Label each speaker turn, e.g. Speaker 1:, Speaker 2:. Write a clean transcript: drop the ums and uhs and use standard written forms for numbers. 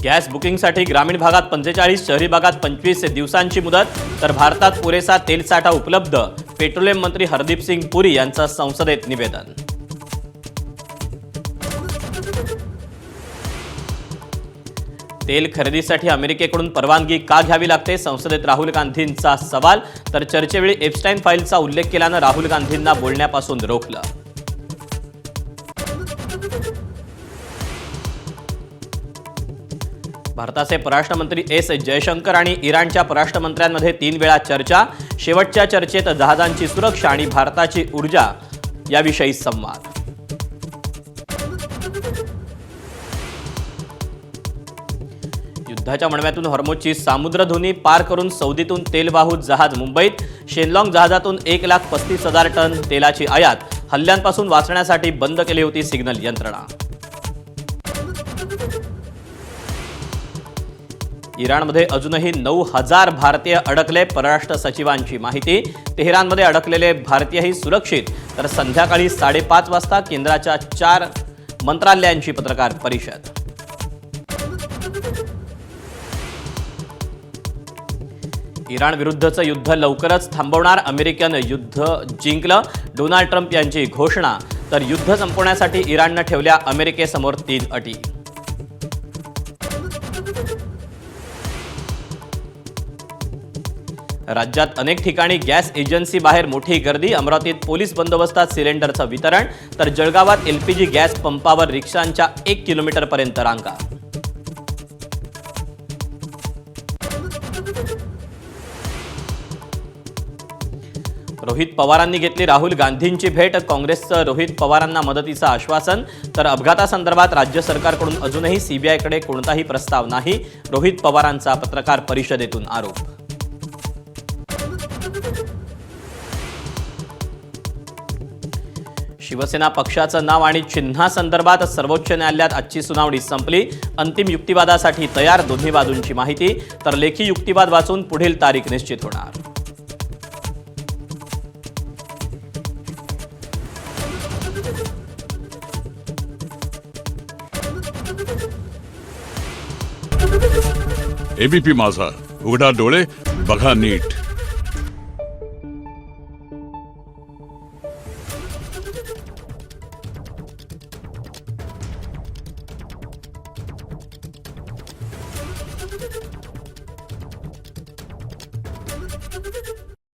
Speaker 1: Gas बुकिंगसाठी ग्रामीण भागात 45, शहरी भागात 25 दिवसांची मुदत, तर भारतात पुरेसा तेलसाठा उपलब्ध, पेट्रोलियम मंत्री हरदीप सिंग पुरी यांचं संसदेत निवेदन. तेल खरेदीसाठी अमेरिकेकडून परवानगी का घ्यावी लागते, संसदेत राहुल गांधींचा सवाल, तर चर्चेवेळी एप्स्टाईन फाईलचा उल्लेख केल्यानं राहुल गांधींना बोलण्यापासून रोखलं. भारताचे परराष्ट्र मंत्री एस जयशंकर आणि इराणच्या परराष्ट्र मंत्र्यांमध्ये 3 वेळा चर्चा, शेवटच्या चर्चेत जहाजांची सुरक्षा आणि भारताची ऊर्जा याविषयी संवाद. युद्धाच्या मळव्यातून हॉर्मुझची सामुद्रधुनी पार करून सौदीतून तेलवाहू जहाज मुंबईत, शेनलॉंग जहाजातून 1,35,000 टन तेलाची आयात, हल्ल्यांपासून वाचण्यासाठी बंद केली होती सिग्नल यंत्रणा. इराणमध्ये अजूनही 9,000 भारतीय अडकले, परराष्ट्र सचिवांची माहिती. तेहरानमध्ये अडकलेले भारतीयही सुरक्षित, तर संध्याकाळी 5:30 वाजता केंद्राच्या 4 मंत्रालयांची पत्रकार परिषद. इराण विरुद्धचं युद्ध लवकरच थांबवणार, अमेरिकन युद्ध जिंकलं, डोनाल्ड ट्रम्प यांची घोषणा. तर युद्ध संपवण्यासाठी इराणनं ठेवल्या अमेरिकेसमोर 3 अटी. राज्यात अनेक ठिकाणी गॅस एजन्सी बाहेर मोठी गर्दी, अमरावतीत पोलीस बंदोबस्तात सिलेंडरचं वितरण, तर जळगावात एलपीजी गॅस पंपावर रिक्षांच्या 1 किलोमीटरपर्यंत रांगा. रोहित पवारांनी घेतली राहुल गांधींची भेट, काँग्रेसचं रोहित पवारांना मदतीचं आश्वासन, तर अपघातासंदर्भात राज्य सरकारकडून अजूनही सीबीआयकडे कोणताही प्रस्ताव नाही, रोहित पवारांचा पत्रकार परिषदेतून आरोप. शिवसेना पक्षाचं नाव आणि चिन्हासंदर्भात सर्वोच्च न्यायालयात आजची सुनावणी संपली, अंतिम युक्तिवादासाठी तयार, दोन्ही बाजूंची माहिती, तर लेखी युक्तिवाद वाचून पुढील तारीख निश्चित होणार.
Speaker 2: एबीपी माझा, उघडा डोळे बघा नीट.